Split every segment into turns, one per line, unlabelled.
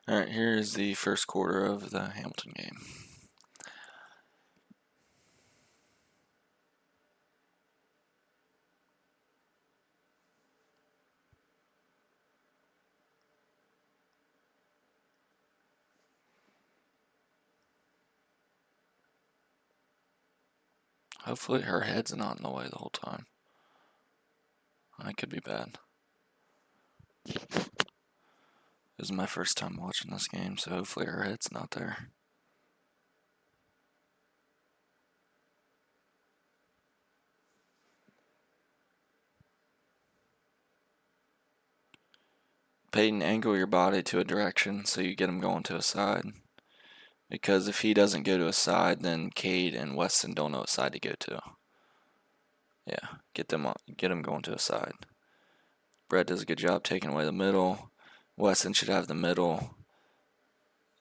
Alright, here is the first quarter of the Hamilton game. Hopefully her head's not in the way the whole time. That could be bad. This is my first time watching this game, so hopefully her head's not there. Peyton, angle your body to a direction so you get him going to a side. Because if he doesn't go to a side, then Cade and Weston don't know what side to go to. Yeah, get them going to a side. Brett does a good job taking away the middle. Weston should have the middle.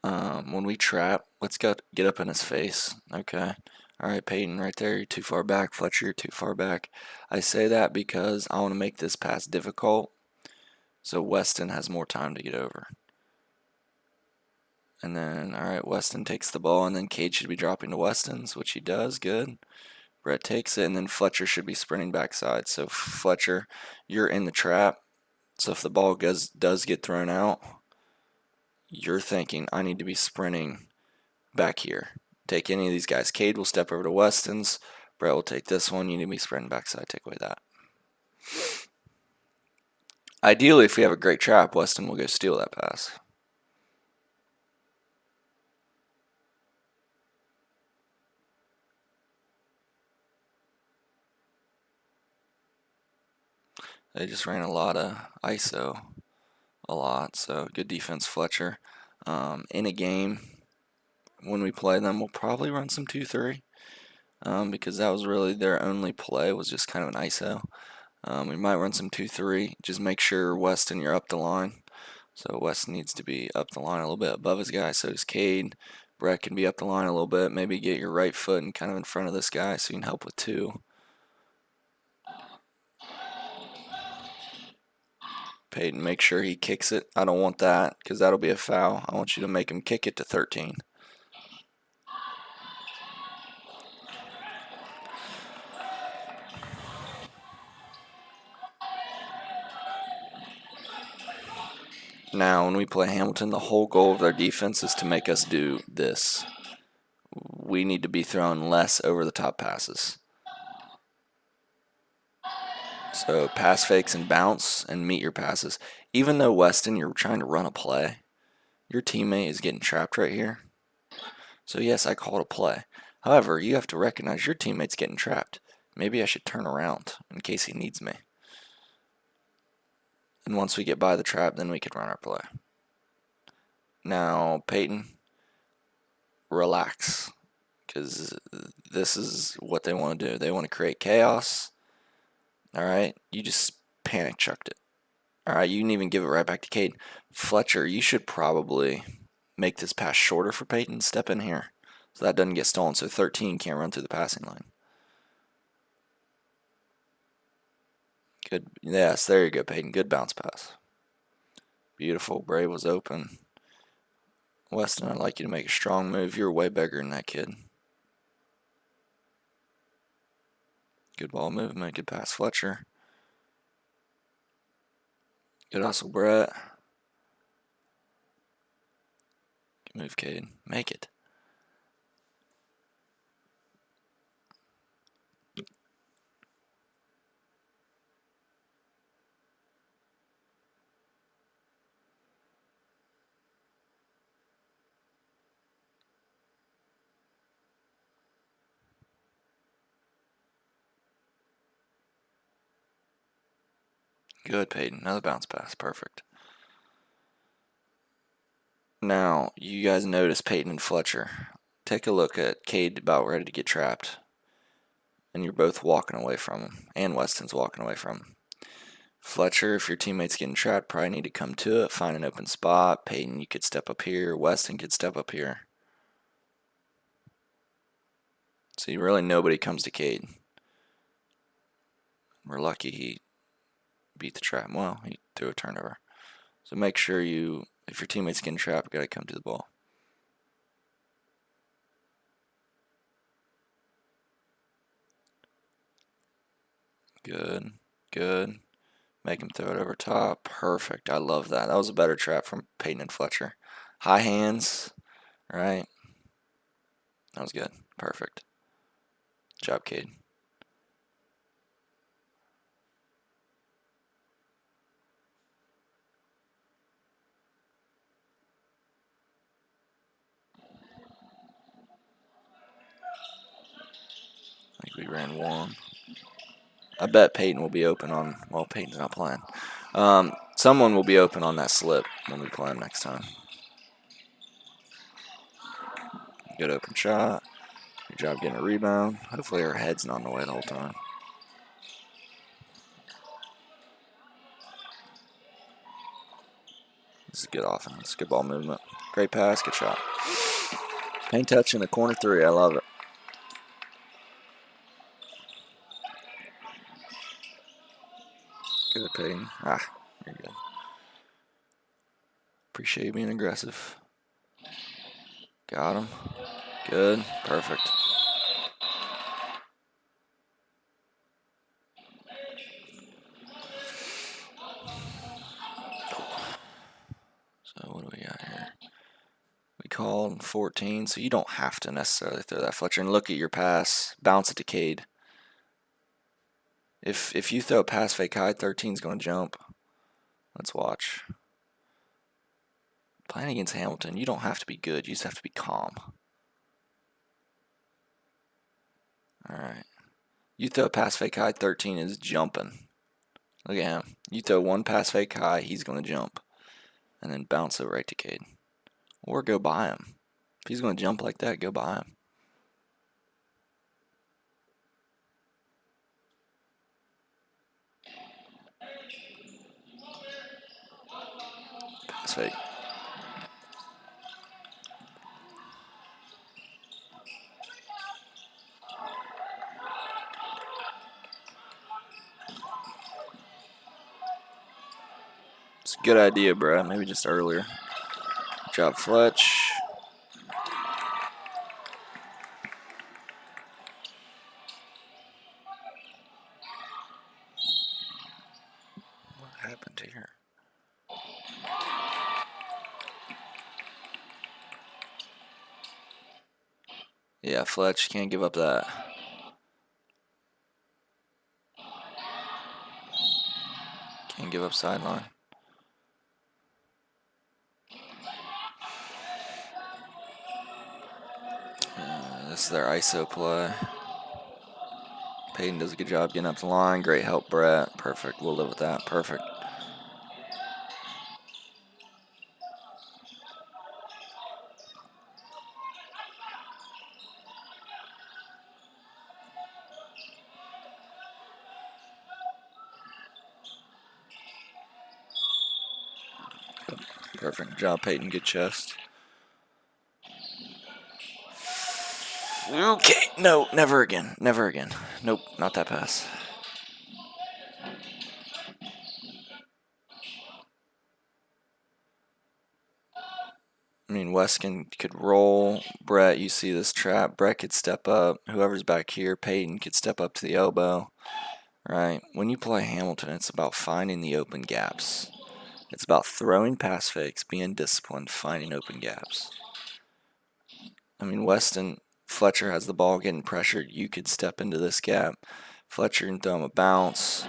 When we trap, let's get up in his face. Okay. All right, Peyton, right there. You're too far back. Fletcher, you're too far back. I say that because I want to make this pass difficult so Weston has more time to get over. And then, all right, Weston takes the ball, and then Cade should be dropping to Weston's, which he does. Good. Brett takes it, and then Fletcher should be sprinting backside. So, Fletcher, you're in the trap. So, if the ball does get thrown out, you're thinking, I need to be sprinting back here. Take any of these guys. Cade will step over to Weston's. Brett will take this one. You need to be sprinting backside. Take away that. Ideally, if we have a great trap, Weston will go steal that pass. They just ran a lot of ISO. A lot. So good defense, Fletcher. In a game, when we play them, we'll probably run some 2-3. Because that was really their only play, was just kind of an ISO. We might run some 2-3. Just make sure, Weston, you're up the line. So Weston needs to be up the line a little bit above his guy. So does Cade. Brett can be up the line a little bit. Maybe get your right foot and kind of in front of this guy so you can help with 2. Peyton, make sure he kicks it. I don't want that because that'll be a foul. I want you to make him kick it to 13. Now, when we play Hamilton, the whole goal of their defense is to make us do this. We need to be throwing less over-the-top passes. So pass fakes and bounce and meet your passes. Even though, Weston, you're trying to run a play, your teammate is getting trapped right here. So yes, I called a play. However, you have to recognize your teammate's getting trapped. Maybe I should turn around in case he needs me. And once we get by the trap, then we can run our play. Now, Peyton, relax. Because this is what they want to do. They want to create chaos. Alright? You just panic chucked it. Alright, you can even give it right back to Cade. Fletcher, you should probably make this pass shorter for Peyton. Step in here so that doesn't get stolen. So 13 can't run through the passing line. Good. Yes, there you go, Peyton. Good bounce pass. Beautiful. Bray was open. Weston, I'd like you to make a strong move. You're way bigger than that kid. Good ball movement. Good pass, Fletcher. Good hustle, Brett. Good move, Cade. Make it. Good, Peyton. Another bounce pass. Perfect. Now, you guys notice Peyton and Fletcher. Take a look at Cade about ready to get trapped. And you're both walking away from him. And Weston's walking away from him. Fletcher, if your teammate's getting trapped, probably need to come to it, find an open spot. Peyton, you could step up here. Weston could step up here. See, really nobody comes to Cade. We're lucky he beat the trap. Well, he threw a turnover. So make sure if your teammate's getting trapped, you gotta come to the ball. Good, good. Make him throw it over top. Perfect. I love that. That was a better trap from Peyton and Fletcher. High hands, right? That was good. Perfect. Good job, Cade. I think we ran one. I bet Peyton will be open on, well, Peyton's not playing. Someone will be open on that slip when we play him next time. Good open shot. Good job getting a rebound. Hopefully our head's not in the way the whole time. This is good offense. Good ball movement. Great pass. Good shot. Paint touch in the corner three. I love it. Good, Peyton. You're good. Appreciate you being aggressive. Got him. Good. Perfect. So what do we got here? We called 14, so you don't have to necessarily throw that, Fletcher. And look at your pass. Bounce it to Cade. If you throw a pass fake high, 13's going to jump. Let's watch. Playing against Hamilton, you don't have to be good. You just have to be calm. All right. You throw a pass fake high, 13 is jumping. Look at him. You throw one pass fake high, he's going to jump. And then bounce it right to Cade. Or go by him. If he's going to jump like that, go by him. Pass fake. It's a good idea, Brad. Maybe just earlier. Good job, Fletch. What happened here? Yeah, Fletch, can't give up that. Can't give up sideline. This is their ISO play. Peyton does a good job getting up the line. Great help, Brett. Perfect. We'll live with that. Perfect. Perfect job, Peyton. Good chest. Okay. No, never again. Never again. Nope, not that pass. I mean, Weston could roll. Brett, you see this trap. Brett could step up. Whoever's back here, Peyton could step up to the elbow. Right? When you play Hamilton, it's about finding the open gaps. It's about throwing pass fakes, being disciplined, finding open gaps. I mean, Fletcher has the ball getting pressured. You could step into this gap. Fletcher can throw him a bounce.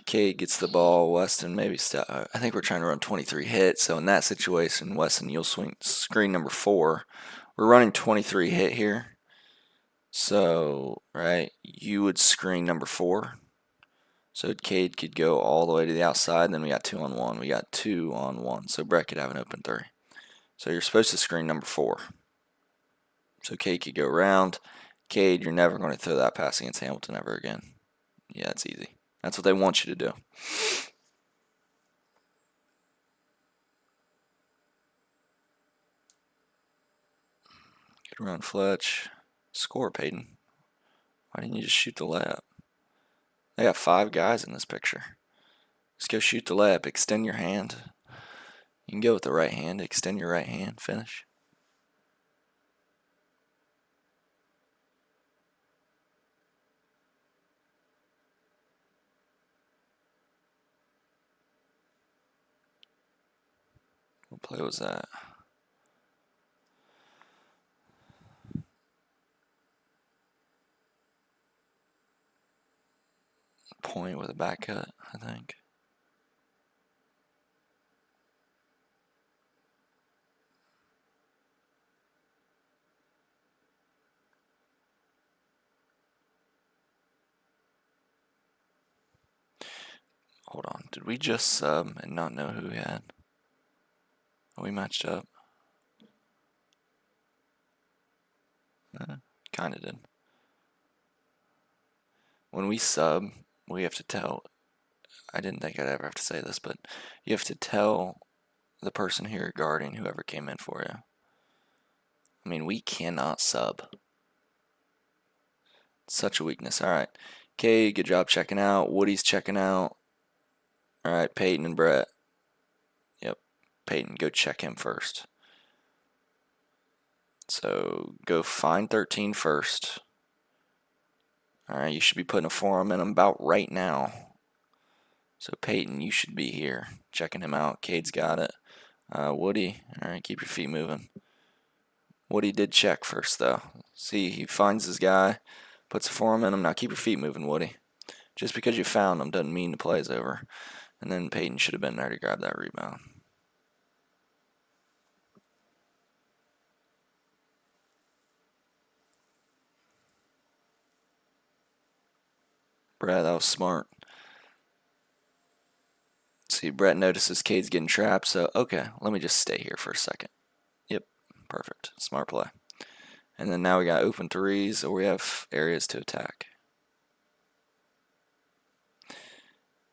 Cade gets the ball. Weston maybe step. I think we're trying to run 23 hit. So in that situation, Weston, you'll swing screen number 4. We're running 23 hit here. So, right, you would screen number 4. So Cade could go all the way to the outside. Then we got 2-on-1. We got 2-on-1. So Brett could have an open 3. So you're supposed to screen number 4. So Cade could go around. Cade, you're never going to throw that pass against Hamilton ever again. Yeah, it's easy. That's what they want you to do. Good run, Fletch. Score, Peyton. Why didn't you just shoot the layup? They got 5 guys in this picture. Just go shoot the layup. Extend your hand. can go with the right hand, extend your right hand, finish. What play was that? Point with a back cut, I think. Hold on, did we just sub and not know who we had? We matched up. Kinda did. When we sub, we have to tell, I didn't think I'd ever have to say this, but you have to tell the person who you're guarding, whoever came in for you. I mean, we cannot sub. Such a weakness. Alright. Okay, good job checking out. Woody's checking out. Alright, Peyton and Brett. Yep. Peyton, go check him first. So go find 13 first. Alright, you should be putting a forearm in him about right now. So Peyton, you should be here. Checking him out. Cade's got it. Woody, alright, keep your feet moving. Woody did check first though. See, he finds his guy, puts a forearm in him. Now keep your feet moving, Woody. Just because you found him doesn't mean the play's over. And then Peyton should have been there to grab that rebound. Brett, that was smart. See, Brett notices Cade's getting trapped, so okay, let me just stay here for a second. Yep, perfect. Smart play. And then now we got open threes, or we have areas to attack.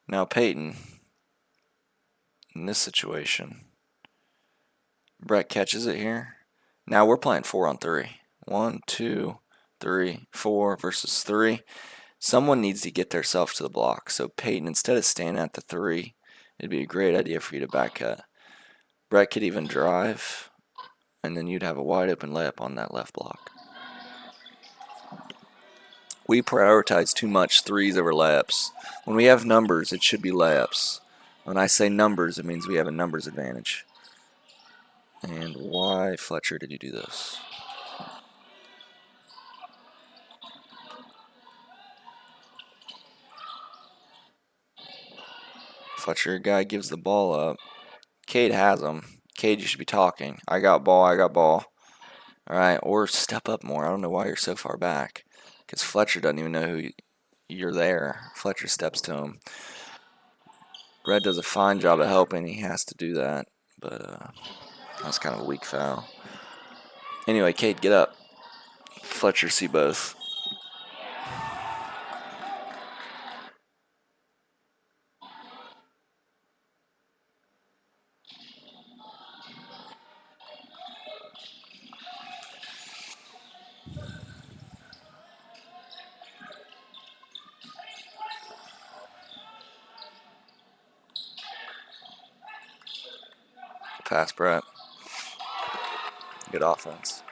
Now Peyton, in this situation, Brett catches it here. Now we're playing 4-on-3. 1, 2, 3, 4 versus 3. Someone needs to get themselves to the block. So Peyton, instead of standing at the 3, it'd be a great idea for you to back cut. Brett could even drive, and then you'd have a wide open layup on that left block. We prioritize too much threes over layups. When we have numbers, it should be layups. When I say numbers, it means we have a numbers advantage. And why, Fletcher, did you do this? Fletcher, guy gives the ball up. Cade has him. Cade, you should be talking. I got ball, I got ball. Alright, or step up more. I don't know why you're so far back. Because Fletcher doesn't even know who you're there. Fletcher steps to him. Red does a fine job of helping. He has to do that. But that's kind of a weak foul. Anyway, Cade, get up. Fletcher, see both. Pass, Brett. Good offense.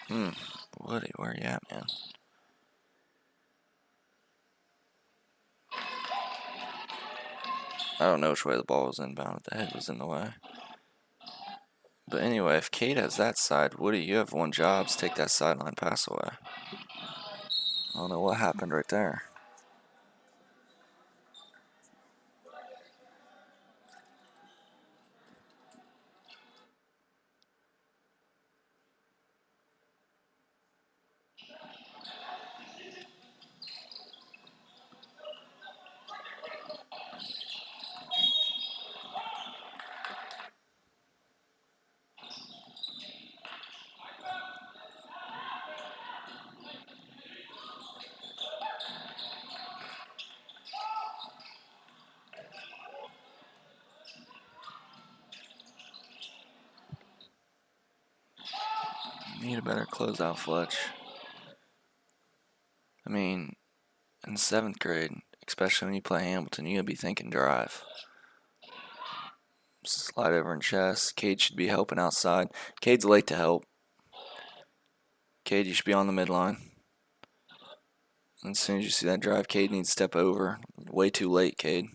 Woody, where you at, man? I don't know which way the ball was inbound. The head was in the way. But anyway, if Cade has that side, Woody, you have one job. Is take that sideline pass away. I don't know what happened right there. Need a better closeout, Fletch. I mean, in 7th grade, especially when you play Hamilton. You gotta be thinking drive. Slide over in chest. Cade should be helping outside. Cade's late to help. Cade, you should be on the midline. And as soon as you see that drive, Cade needs to step over. Way too late, Cade.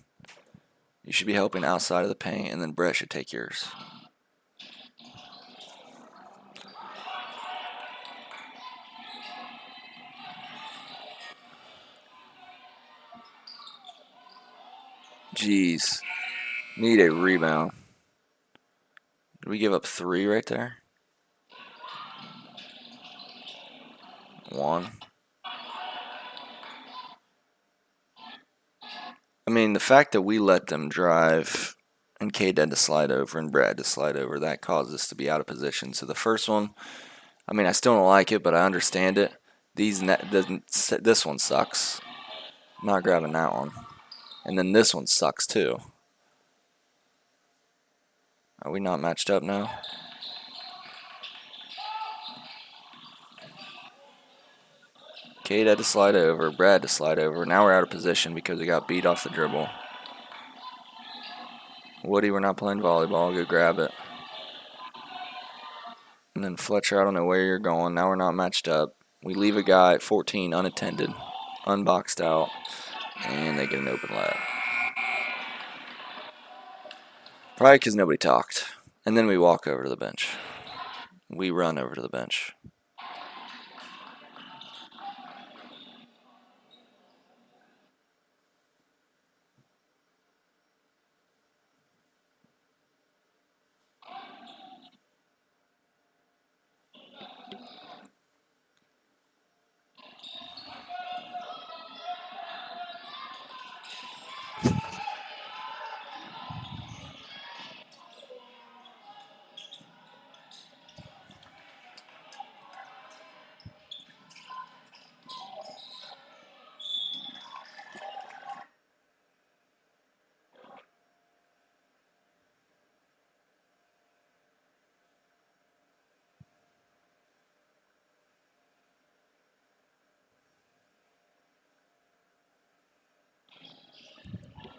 You should be helping outside of the paint, and then Brett should take yours. Jeez. Need a rebound. Did we give up 3 right there? 1. I mean, the fact that we let them drive and Cade had to slide over and Brad had to slide over, that caused us to be out of position. So the first one, I mean, I still don't like it, but I understand it. This one sucks. I'm not grabbing that one. And then this one sucks too. Are we not matched up now? Cade had to slide over, Brad had to slide over. Now we're out of position because we got beat off the dribble. Woody, we're not playing volleyball. Go grab it. And then Fletcher, I don't know where you're going. Now we're not matched up. We leave a guy at 14 unattended, unboxed out, and they get an open layup. Probably because nobody talked. And then we walk over to the bench. We run over to the bench.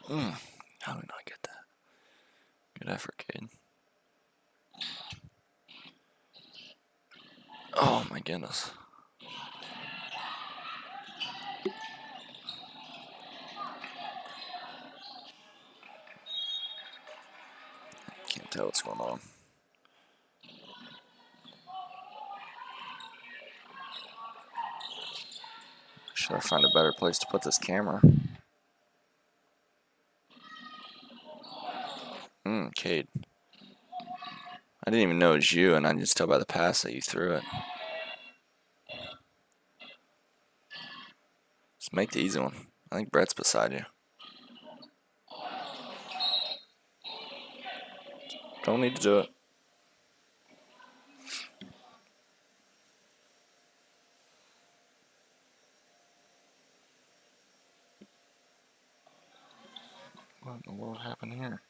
How did we not get that? Good effort, Cade. Oh my goodness. Can't tell what's going on. Should I find a better place to put this camera? Cade. I didn't even know it was you, and I can just tell by the pass that you threw it. Just make the easy one. I think Brett's beside you. Don't need to do it. What in the world happened here?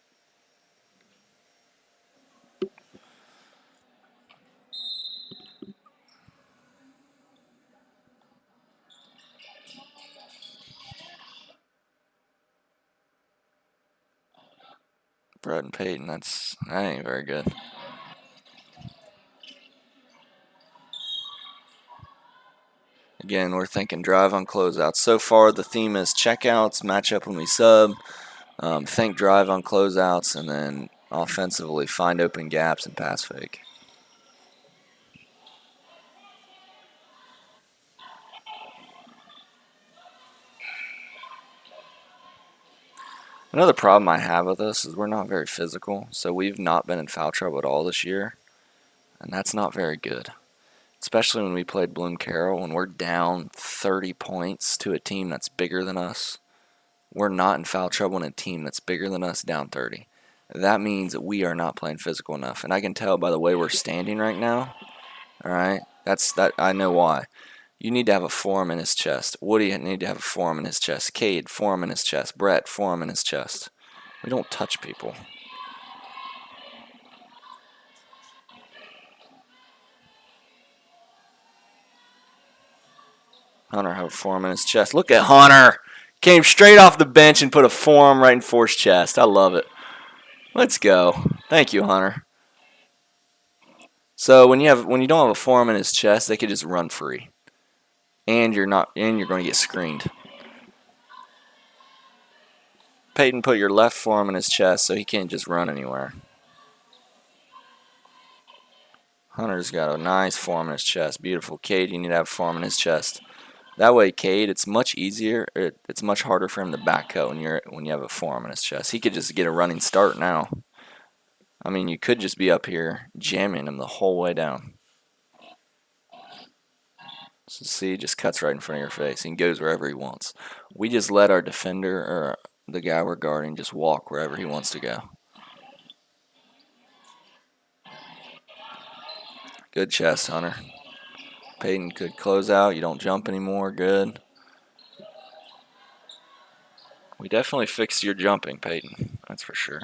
Brett and Peyton, that ain't very good. Again, we're thinking drive on closeouts. So far, the theme is checkouts, match up when we sub, think drive on closeouts, and then offensively find open gaps and pass fake. Another problem I have with us is we're not very physical, so we've not been in foul trouble at all this year, and that's not very good. Especially when we played Bloom Carroll, when we're down 30 points to a team that's bigger than us. We're not in foul trouble in a team that's bigger than us down 30. That means that we are not playing physical enough, and I can tell by the way we're standing right now. All right, I know why. You need to have a forearm in his chest. Woody need to have a forearm in his chest. Cade, forearm in his chest. Brett, forearm in his chest. We don't touch people. Hunter have a forearm in his chest. Look at Hunter. Came straight off the bench and put a forearm right in Forrest's chest. I love it. Let's go. Thank you, Hunter. So when you don't have a forearm in his chest, they could just run free, and you're going to get screened. Peyton, put your left forearm in his chest so he can't just run anywhere. Hunter's got a nice forearm in his chest. Beautiful. Cade, you need to have a forearm in his chest. That way, Cade, it's much easier. It's much harder for him to back cut when you have a forearm in his chest. He could just get a running start now. I mean, you could just be up here jamming him the whole way down. So see, he just cuts right in front of your face. He goes wherever he wants. We just let our defender or the guy we're guarding just walk wherever he wants to go. Good chest, Hunter. Peyton could close out. You don't jump anymore. Good. We definitely fixed your jumping, Peyton. That's for sure.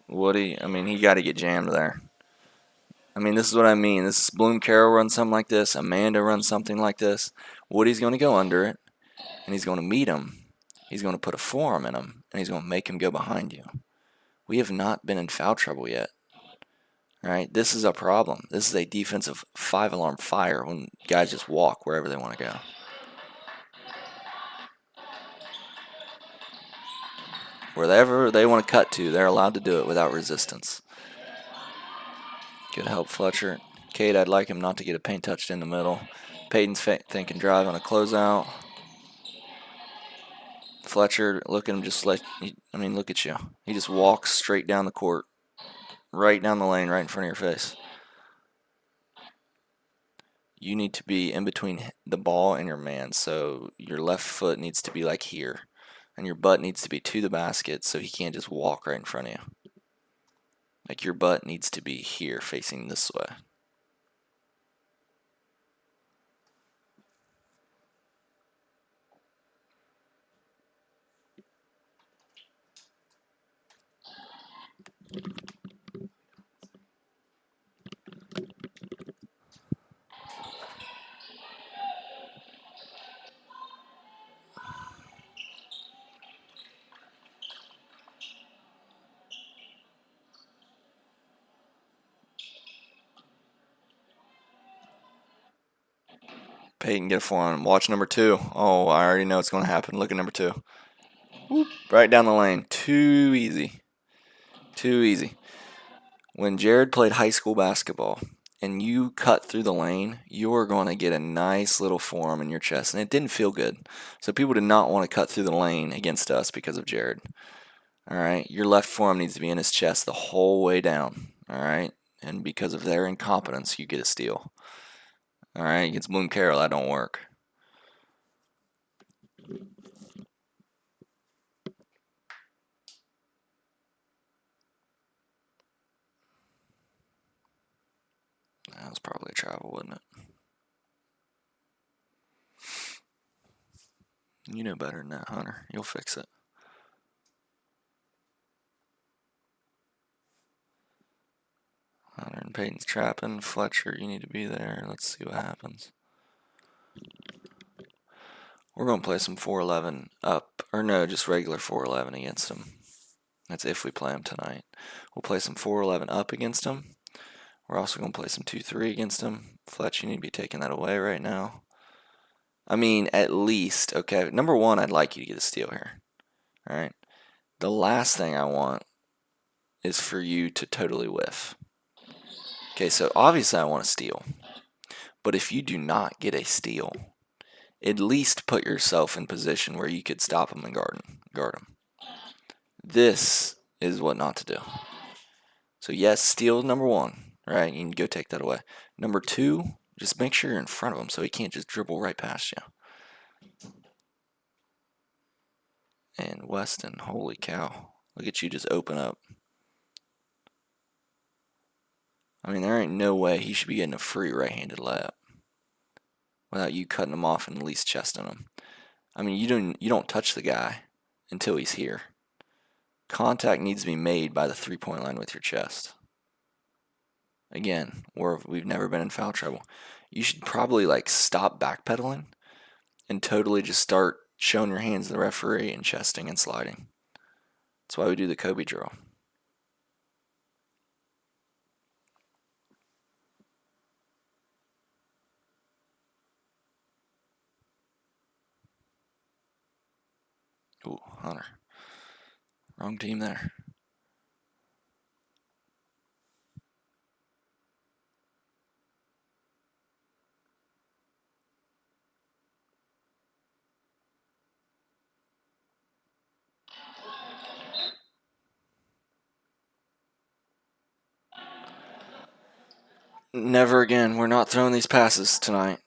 Woody, I mean, he got to get jammed there. I mean, this is what I mean. This is Bloom Carroll runs something like this. Amanda runs something like this. Woody's going to go under it, and he's going to meet him. He's going to put a forearm in him, and he's going to make him go behind you. We have not been in foul trouble yet. All right, this is a problem. This is a defensive 5-alarm fire when guys just walk wherever they want to go. Wherever they want to cut to, they're allowed to do it without resistance. Good help, Fletcher. Cade, I'd like him not to get a paint touched in the middle. Peyton's thinking drive on a closeout. Fletcher, look at him just look at you. He just walks straight down the court. Right down the lane, right in front of your face. You need to be in between the ball and your man, so your left foot needs to be like here, and your butt needs to be to the basket so he can't just walk right in front of you. Like your butt needs to be here, facing this way. Peyton, get a forearm. Watch number 2. Oh, I already know what's going to happen. Look at number 2. Whoop, right down the lane. Too easy. Too easy. When Jared played high school basketball and you cut through the lane, you're going to get a nice little forearm in your chest. And it didn't feel good. So people did not want to cut through the lane against us because of Jared. All right. Your left forearm needs to be in his chest the whole way down. All right. And because of their incompetence, you get a steal. All right. Against Bloom Carroll, that don't work. That was probably a travel, wasn't it? You know better than that, Hunter. You'll fix it. Hunter and Peyton's trapping. Fletcher, you need to be there. Let's see what happens. We're going to play some 4-11 up. Or no, just regular 4-11 against them. That's if we play them tonight. We'll play some 4-11 up against them. We're also going to play some 2-3 against them. Fletch, you need to be taking that away right now. I mean, at least, okay, number 1, I'd like you to get a steal here. All right. The last thing I want is for you to totally whiff. Okay, so obviously I want a steal. But if you do not get a steal, at least put yourself in position where you could stop him and guard him. This is what not to do. So yes, steal number 1, right? You can go take that away. Number 2, just make sure you're in front of him so he can't just dribble right past you. And Weston, holy cow. Look at you just open up. I mean, there ain't no way he should be getting a free right-handed layup without you cutting him off and at least chesting him. I mean, you don't touch the guy until he's here. Contact needs to be made by the three-point line with your chest. Again, we've never been in foul trouble. You should probably stop backpedaling and totally just start showing your hands to the referee and chesting and sliding. That's why we do the Kobe drill. Ooh, Hunter. Wrong team there. Never again. We're not throwing these passes tonight.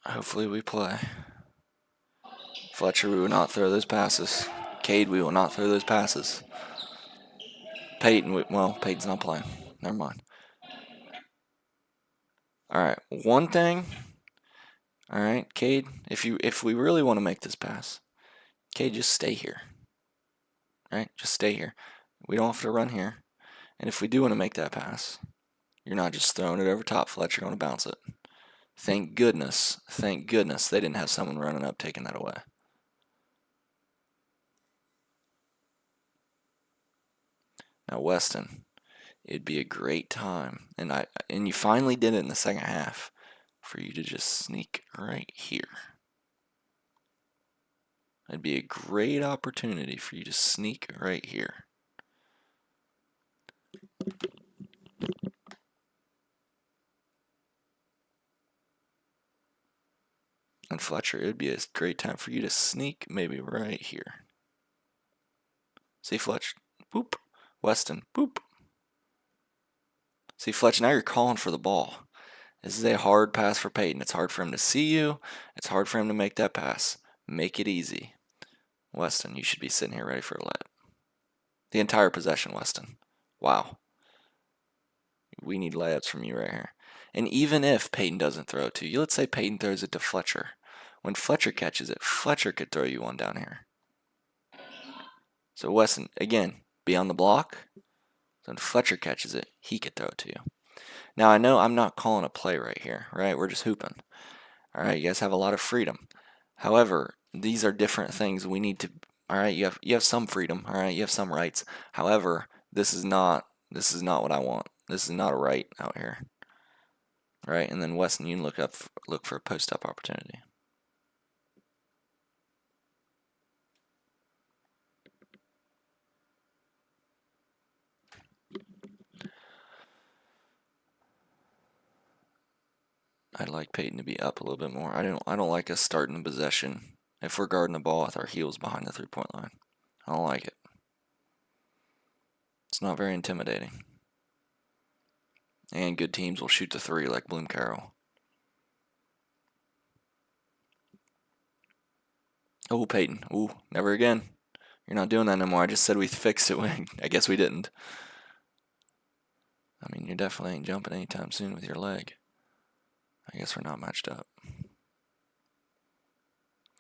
Hopefully we play. Fletcher, we will not throw those passes. Cade, we will not throw those passes. Peyton, well, Peyton's not playing. Never mind. All right, one thing. All right, Cade, if we really want to make this pass, Cade, just stay here. All right, just stay here. We don't have to run here. And if we do want to make that pass, you're not just throwing it over top, Fletcher. You're going to bounce it. Thank goodness they didn't have someone running up taking that away. Now, Weston, it'd be a great time, and you finally did it in the second half, for you to just sneak right here. It'd be a great opportunity for you to sneak right here. And Fletcher, it'd be a great time for you to sneak maybe right here. See, Fletch, boop. Weston, boop. See, Fletch, now you're calling for the ball. This is a hard pass for Peyton. It's hard for him to see you. It's hard for him to make that pass. Make it easy. Weston, you should be sitting here ready for a layup. The entire possession, Weston. Wow. We need layups from you right here. And even if Peyton doesn't throw it to you, let's say Peyton throws it to Fletcher. When Fletcher catches it, Fletcher could throw you one down here. So Weston, again, be on the block. So when Fletcher catches it, he could throw it to you. Now, I know I'm not calling a play right here, right? We're just hooping. All right, you guys have a lot of freedom. However, these are different things we need to. All right, you have some freedom. All right, you have some rights. However, this is not what I want. This is not a right out here. All right, and then Weston, you can look for a post-up opportunity. I'd like Peyton to be up a little bit more. I don't like us starting the possession if we're guarding the ball with our heels behind the three-point line. I don't like it. It's not very intimidating. And good teams will shoot the three like Bloom Carroll. Oh, Peyton. Ooh, never again. You're not doing that no more. I just said we fixed it. I guess we didn't. I mean, you definitely ain't jumping anytime soon with your leg. I guess we're not matched up.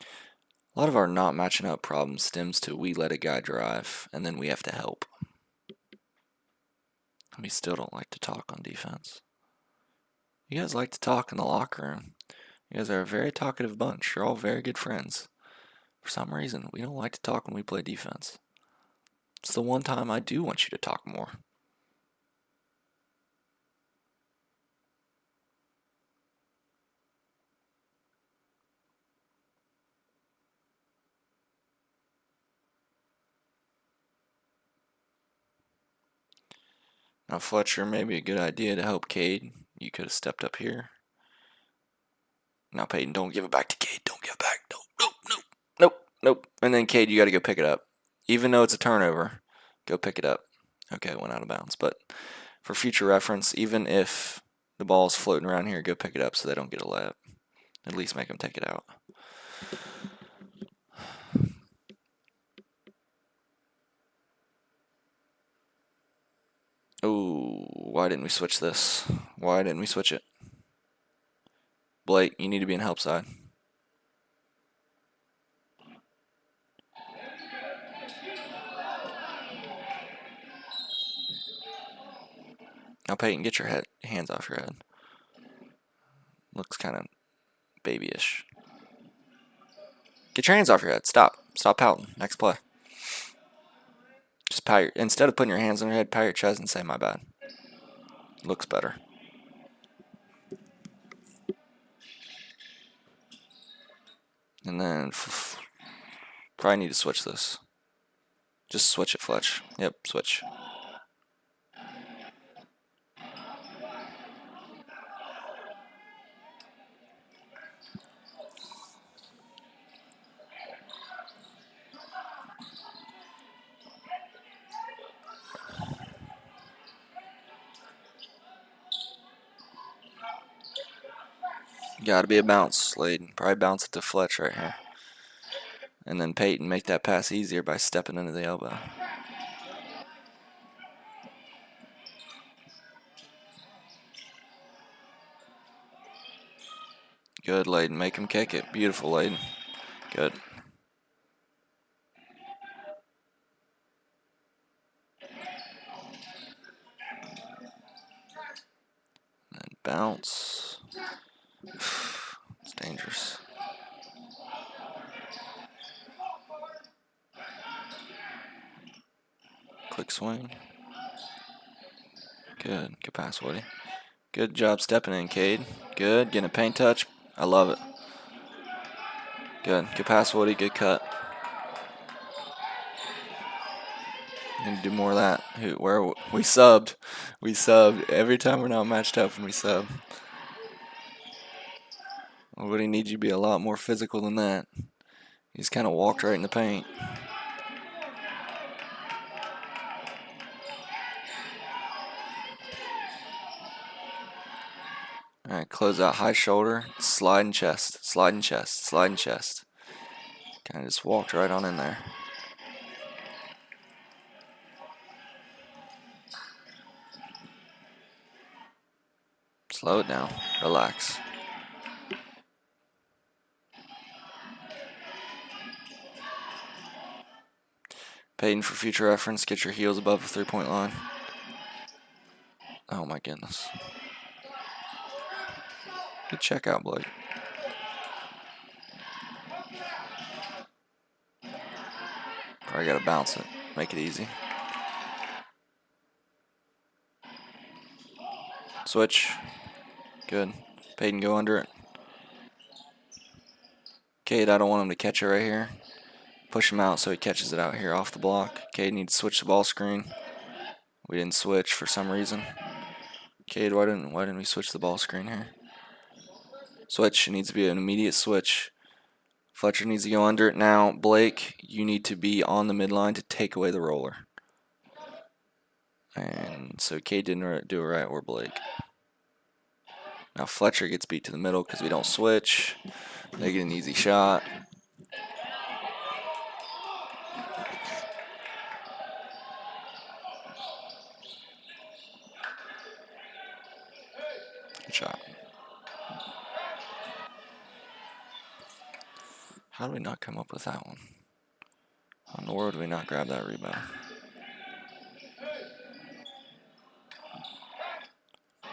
A lot of our not matching up problem stems to we let a guy drive, and then we have to help. We still don't like to talk on defense. You guys like to talk in the locker room. You guys are a very talkative bunch. You're all very good friends. For some reason, we don't like to talk when we play defense. It's the one time I do want you to talk more. Now, Fletcher, maybe a good idea to help Cade. You could have stepped up here. Now, Peyton, don't give it back to Cade. Don't give it back. Nope. And then, Cade, you got to go pick it up. Even though it's a turnover, go pick it up. Okay, it went out of bounds. But for future reference, even if the ball's floating around here, go pick it up so they don't get a layup. At least make them take it out. Ooh, why didn't we switch this? Why didn't we switch it? Blake, you need to be in help side. Now, Peyton, get your hands off your head. Looks kind of babyish. Get your hands off your head. Stop. Stop pouting. Next play. Just pat your, instead of putting your hands on your head, pat your chest and say, my bad. Looks better. And then probably need to switch this. Just switch it, Fletch. Yep, switch. Gotta be a bounce, Slade. Probably bounce it to Fletch right here. And then Peyton make that pass easier by stepping into the elbow. Good, Layden. Make him kick it. Beautiful, Layden. Good. And bounce. It's dangerous. Quick swing. Good. Good pass, Woody. Good job stepping in, Cade. Good. Getting a paint touch. I love it. Good. Good pass, Woody. Good cut. Need to do more of that. Where we subbed. We subbed. Every time we're not matched up and we sub. Woody needs you to be a lot more physical than that. He's kind of walked right in the paint. Alright, close out high shoulder, sliding chest, sliding chest, sliding chest. Kind of just walked right on in there. Slow it down, relax. Peyton, for future reference, get your heels above the three-point line. Oh my goodness. Good check out, Blake. Probably gotta bounce it, make it easy. Switch. Good. Peyton, go under it. Cade, I don't want him to catch it right here. Push him out so he catches it out here off the block. Cade needs to switch the ball screen. We didn't switch for some reason. Cade, why didn't we switch the ball screen here? Switch. It needs to be an immediate switch. Fletcher needs to go under it now. Blake, you need to be on the midline to take away the roller. And so Cade didn't do it right, or Blake. Now Fletcher gets beat to the middle because we don't switch. They get an easy shot. Good shot. How do we not come up with that one? How in the world do we not grab that rebound?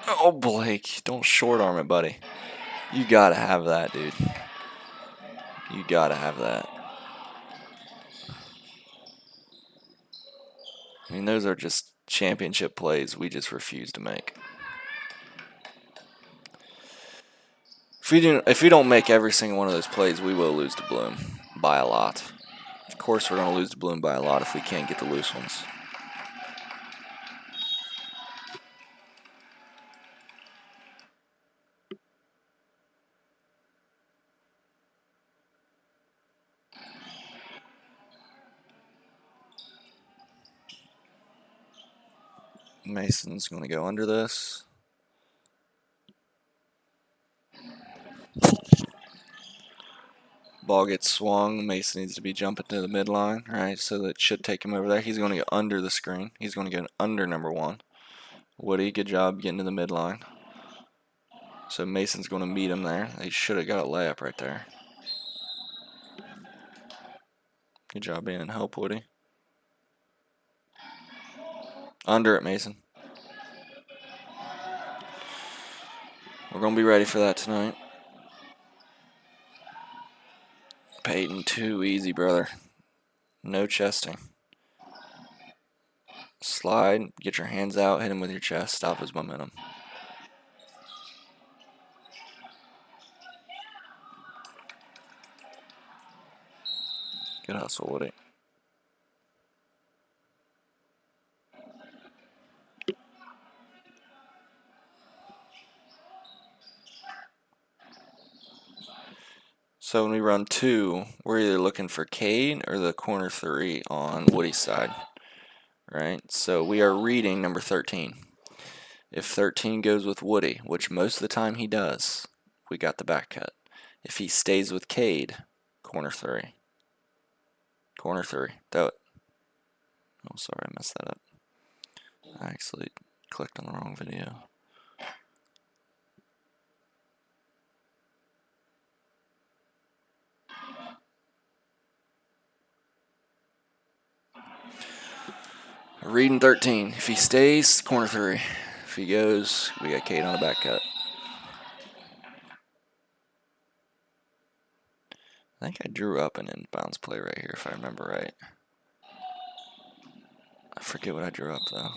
Oh, Blake, don't short arm it, buddy. You gotta have that, dude. You gotta have that. I mean, those are just championship plays we just refuse to make. If we don't make every single one of those plays, we will lose to Bloom by a lot. Of course, we're going to lose to Bloom by a lot if we can't get the loose ones. Mason's going to go under this. Ball gets swung. Mason needs to be jumping to the midline, right? So that should take him over there. He's going to go under the screen. He's going to go under number one. Woody, good job getting to the midline. So Mason's going to meet him there. They should have got a layup right there. Good job being in help, Woody. Under it, Mason. We're going to be ready for that tonight. Peyton, too easy, brother. No chesting. Slide, get your hands out, hit him with your chest, stop his momentum. Good hustle, Woody. So when we run 2, we're either looking for Cade or the corner 3 on Woody's side. Right? So we are reading number 13. If 13 goes with Woody, which most of the time he does, we got the back cut. If he stays with Cade, corner 3. Corner 3. Throw it. Oh, sorry, I messed that up. I actually clicked on the wrong video. Reading 13. If he stays, corner 3. If he goes, we got Cade on a back cut. I think I drew up an inbounds play right here, if I remember right. I forget what I drew up, though.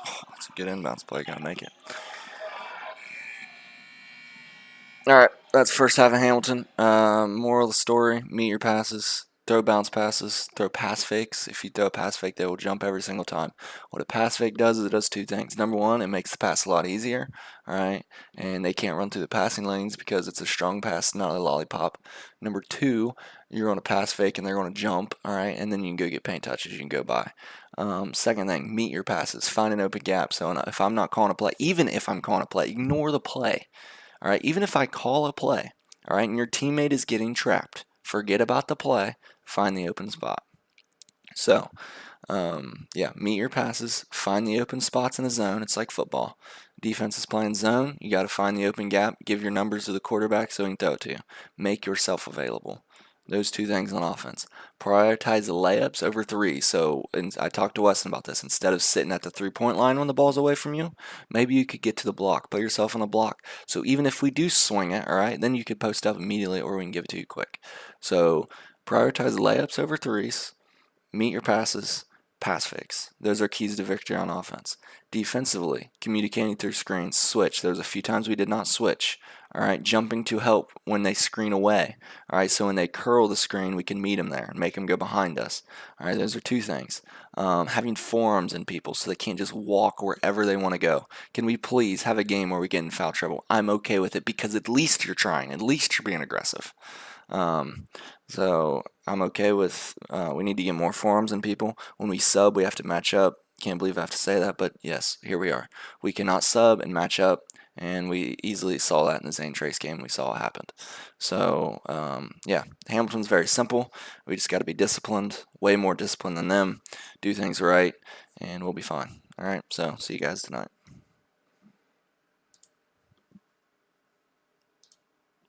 Oh, that's a good inbounds play. Gotta make it. All right, that's first half of Hamilton. Moral of the story, meet your passes, throw bounce passes, throw pass fakes. If you throw a pass fake, they will jump every single time. What a pass fake does is it does 2 things. Number 1, it makes the pass a lot easier, all right, and they can't run through the passing lanes because it's a strong pass, not a lollipop. Number 2, you're on a pass fake and they're going to jump, all right, and then you can go get paint touches, you can go by. Second thing, meet your passes, find an open gap. So if I'm not calling a play, even if I'm calling a play, ignore the play. All right, even if I call a play, all right, and your teammate is getting trapped, forget about the play, find the open spot. So, yeah, meet your passes, find the open spots in the zone. It's like football. Defense is playing zone. You got to find the open gap, give your numbers to the quarterback so he can throw it to you. Make yourself available. Those 2 things on offense. Prioritize the layups over 3. So, and I talked to Weston about this. Instead of sitting at the 3-point line when the ball's away from you, maybe you could get to the block. Put yourself on the block. So even if we do swing it, all right, then you could post up immediately or we can give it to you quick. So prioritize the layups over 3s. Meet your passes. Pass fakes. Those are keys to victory on offense. Defensively, communicating through screens, switch. There's a few times we did not switch. All right, jumping to help when they screen away. All right, so when they curl the screen, we can meet them there and make them go behind us. All right, those are 2 things. Having forums in people so they can't just walk wherever they want to go. Can we please have a game where we get in foul trouble? I'm okay with it because at least you're trying. At least you're being aggressive. So I'm okay with, we need to get more forums in people. When we sub, we have to match up. Can't believe I have to say that, but yes, here we are. We cannot sub and match up, and we easily saw that in the Zane Trace game. We saw it happened. So, yeah, Hamilton's very simple. We just got to be disciplined, way more disciplined than them, do things right, and we'll be fine. All right, so see you guys tonight.